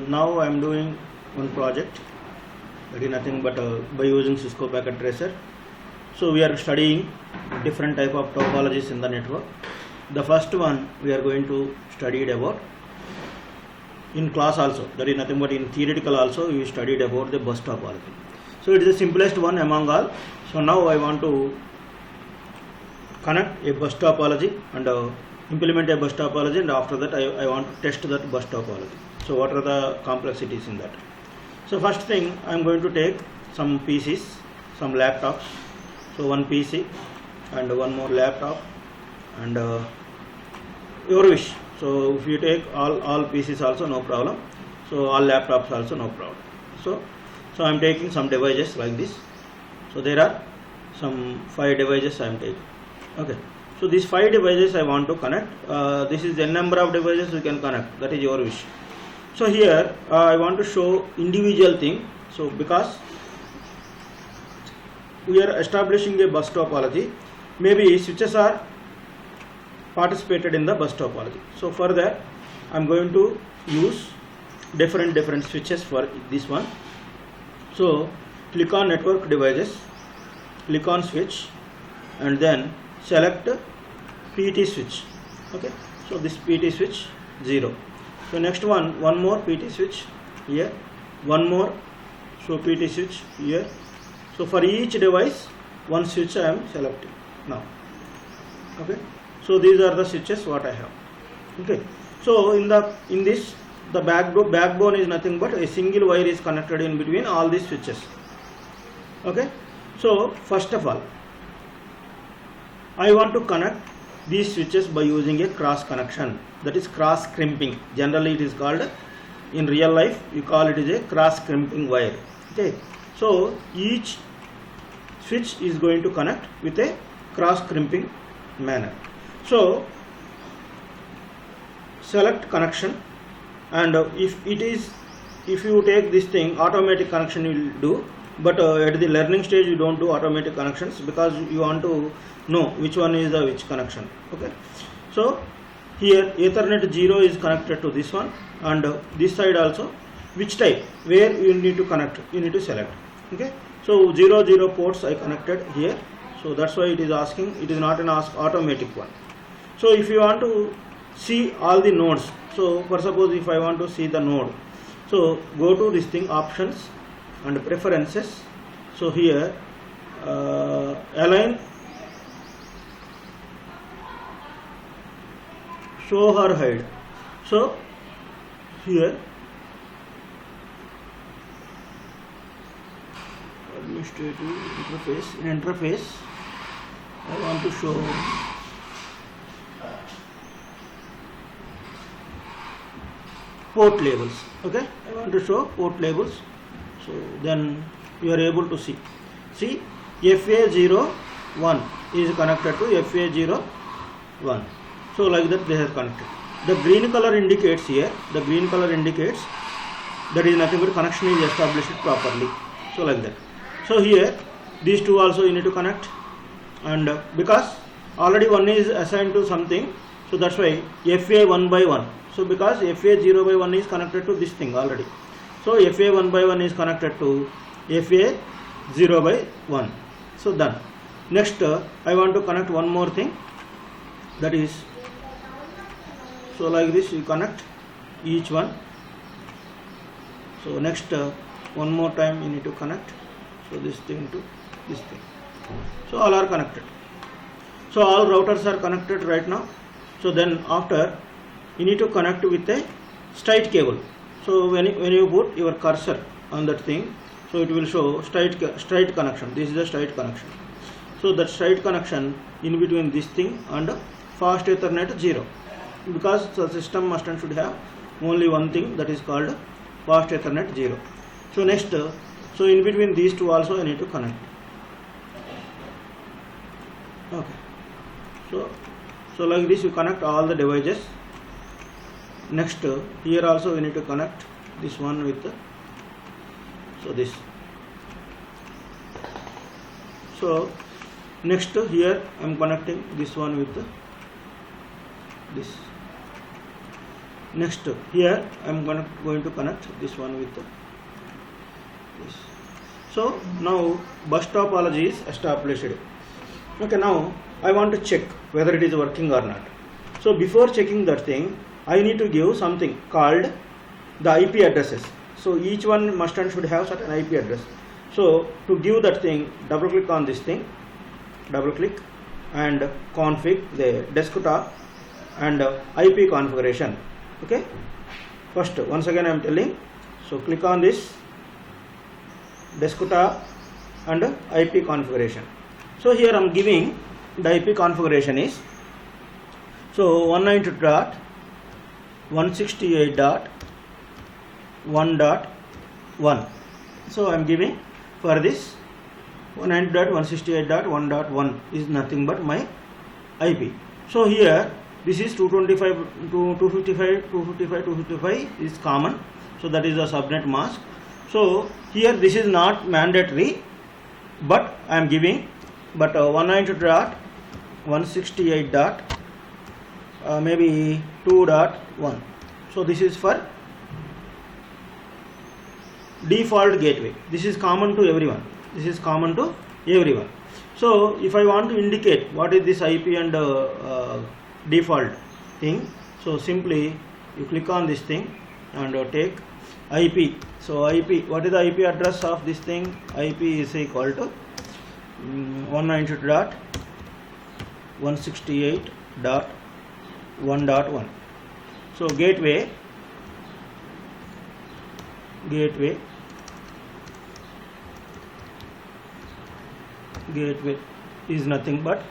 now I am doing one project that is nothing but by using Cisco Packet Tracer. So we are studying different type of topologies in the network. The first one we are going to study it about in class also, that is nothing but in theoretical also we studied about the bus topology. So it is the simplest one among all. So now I want to connect a bus topology and implement a bus topology, and after that I want to test that bus topology. So what are the complexities in that? So first thing, I am going to take some PCs, some laptops. So one PC and one more laptop and your wish. So if you take all PCs also no problem. So all laptops also no problem. So I am taking some devices like this. So there are some 5 devices I am taking. Okay. So these 5 devices I want to connect. This is the number of devices you can connect. That is your wish. So here I want to show individual thing. So because we are establishing a bus topology, maybe switches are participated in the bus topology. So for that I am going to use different switches for this one. So click on network devices, click on switch, and then select PT switch. Okay. So this PT switch 0. So next one more PT switch here, one more, so PT switch here. So for each device one switch I am selecting now. Okay. So these are the switches what I have. Okay. So in this the backbone is nothing but a single wire is connected in between all these switches. Okay. So first of all I want to connect these switches by using a cross connection, that is cross crimping. Generally it is called, in real life you call it is a cross crimping wire. Okay. So each switch is going to connect with a cross crimping manner. So select connection, and if you take this thing, automatic connection you will do, but at the learning stage you don't do automatic connections because you want to know which one is the which connection. Okay. So here Ethernet 0 is connected to this one, and this side also which type, where you need to connect, you need to select. Okay. So 0 ports I connected here, so that's why it is asking, it is not an automatic one. So if you want to see all the nodes, so for suppose if I want to see the node, so go to this thing, options and preferences. So here align, show or hide. So here administrative interface, in interface I want to show port labels. Okay, I want to show port labels. So then you are able to see FA01 is connected to FA01. So like that they are connected. The green color indicates here, the green color indicates that is nothing but connection is established properly. So like that. So here these two also you need to connect, and because already one is assigned to something, so that's why FA 1 by 1. So because FA 0 by 1 is connected to this thing already, so FA 1 by 1 is connected to FA 0 by 1. So done. Next I want to connect one more thing, that is, so like this you connect each one. So next one more time you need to connect, so this thing to this thing. So all are connected. So all routers are connected right now. So then after you need to connect with a straight cable. So when you put your cursor on that thing, so it will show straight connection. This is the straight connection. So that straight connection in between this thing and fast Ethernet 0, because the system must and should have only one thing, that is called fast Ethernet 0. So next, so in between these two also I need to connect. Okay. So like this you connect all the devices. Next here also we need to connect this one with so this. So next here I am connecting this one with this. Next here I am going to connect this one with this. So now bus topology is established. Okay, now I want to check whether it is working or not. So before checking that thing, I need to give something called the IP addresses. So each one must and should have certain IP address. So to give that thing, double click on this thing, double click and config the desktop and IP configuration. Okay, first once again I am telling, so click on this desktop and IP configuration. So here I am giving the IP configuration is, so 192.168.1.1. so I am giving for this 192.168.1.1 is nothing but my IP. So here this is 225 to 255 is common, so that is the subnet mask. So here this is not mandatory, but I am giving, but 192.168. Maybe 2.1. So this is for default gateway. This is common to everyone. This is common to everyone. So if I want to indicate what is this IP and default thing, so simply you click on this thing and take IP. So IP, what is the IP address of this thing? IP is equal to 192.168.1.1. so gateway is nothing but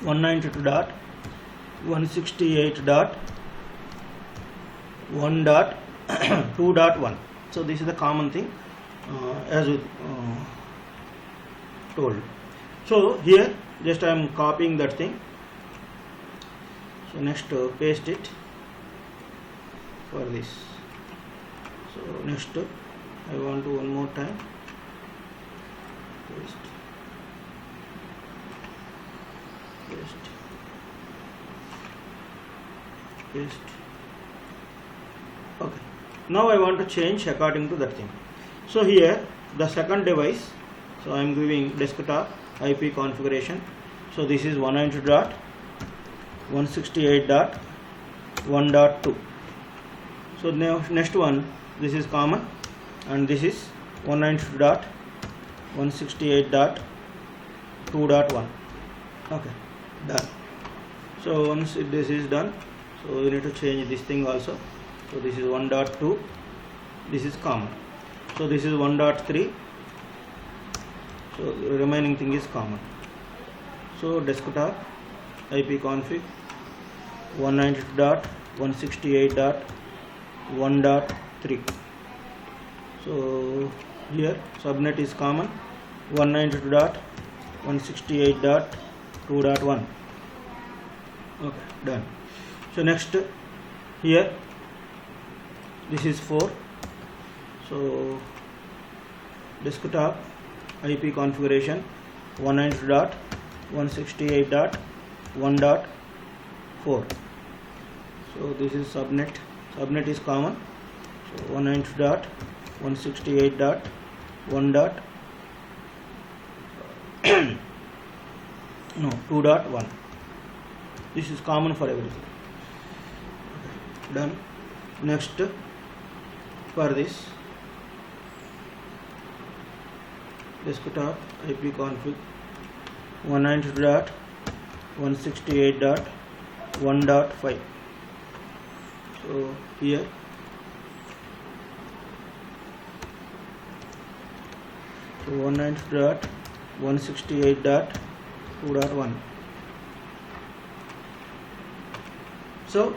192.168.1.2.1. so this is the common thing as we told. So here just I am copying that thing. So next paste it for this. So next I want to one more time paste. Okay, now I want to change according to that thing. So here the second device, so I am giving desktop IP configuration. So this is 192.168.1.2. so now next one, this is common and this is 192.168.2.1. okay, done. So once this is done, so you need to change this thing also. So this is 1.2, this is common. So this is 1.3, so the remaining thing is common. So desktop IP config 192.168.1.3. so here subnet is common 192.168.2.1. okay, done. So next here this is 4. so desktop IP configuration 192.168.1.4. so this is subnet is common, so 192.168.1. 2.1. this is common for everything. Done. Next for this desktop IP config 192.168.1.5. so here so 192.168.2.1. so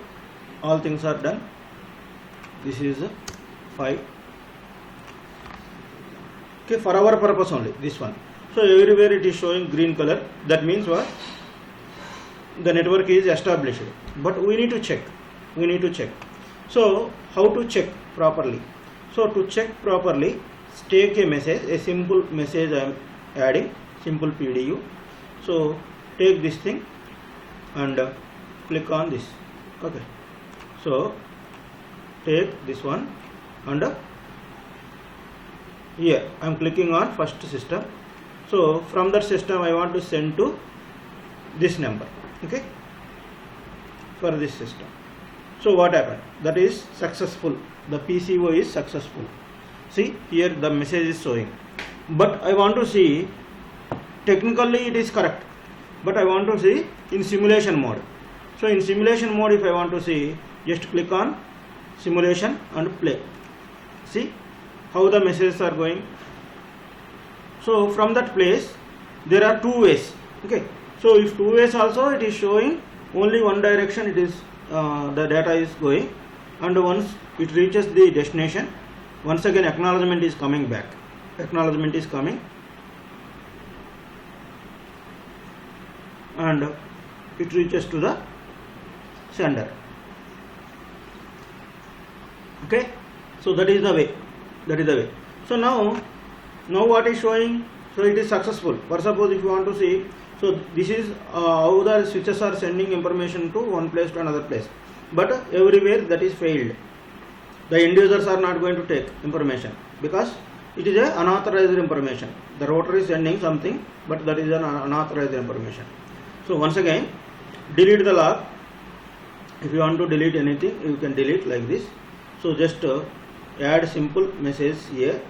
all things are done. This is 5. Okay, for our purpose only this one. So everywhere it is showing green color, that means what? The network is established, but we need to check. So how to check properly? So to check properly, take a message, a simple message I am adding, simple PDU. So take this thing and click on this. Okay, So take this one and here I am clicking on first system. So from that system I want to send to this number, okay, for this system. So what happened? That is successful. The PCO is successful. See here the message is showing, but I want to see technically it is correct, but I want to see in simulation mode. So in simulation mode, if I want to see, just click on simulation and play. See how the messages are going. So from that place there are two ways, okay. So if two ways also, it is showing only one direction, it is the data is going, and once it reaches the destination, once again acknowledgement is coming back. Acknowledgement is coming and it reaches to the sender, okay. So that is the way, that is the way. So now what is showing? So it is successful. For suppose if you want to see, so this is how the switches are sending information to one place to another place, but everywhere that is failed. The end users are not going to take information because it is a unauthorized information. The router is sending something, but that is an unauthorized information. So once again, delete the log. If you want to delete anything, you can delete like this. So just add simple message here.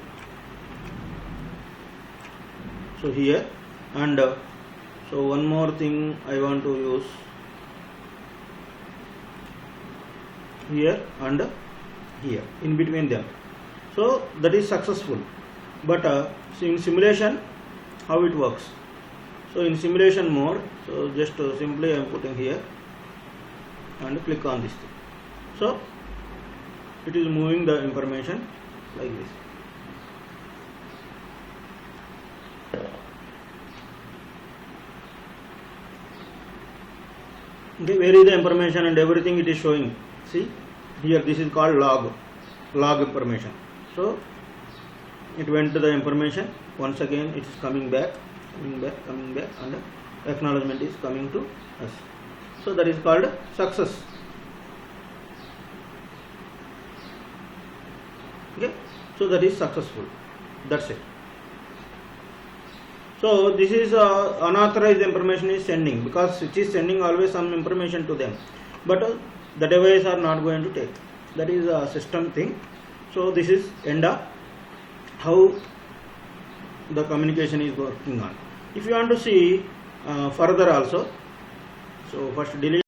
So here, and so one more thing I want to use here and here in between them. So that is successful. But in simulation, how it works? So in simulation mode, so just simply I am putting here and click on this thing. So it is moving the information like this. Okay, where is the information and everything it is showing. See here, this is called log information. So it went to the information. Once again it is coming back, and acknowledgement is coming to us. So that is called success. Okay, so that is successful. That's it. So this is unauthorized information is sending, because it is sending always some information to them, but the device are not going to take. That is a system thing. So this is end of how the communication is working on. If you want to see further also, so first delete.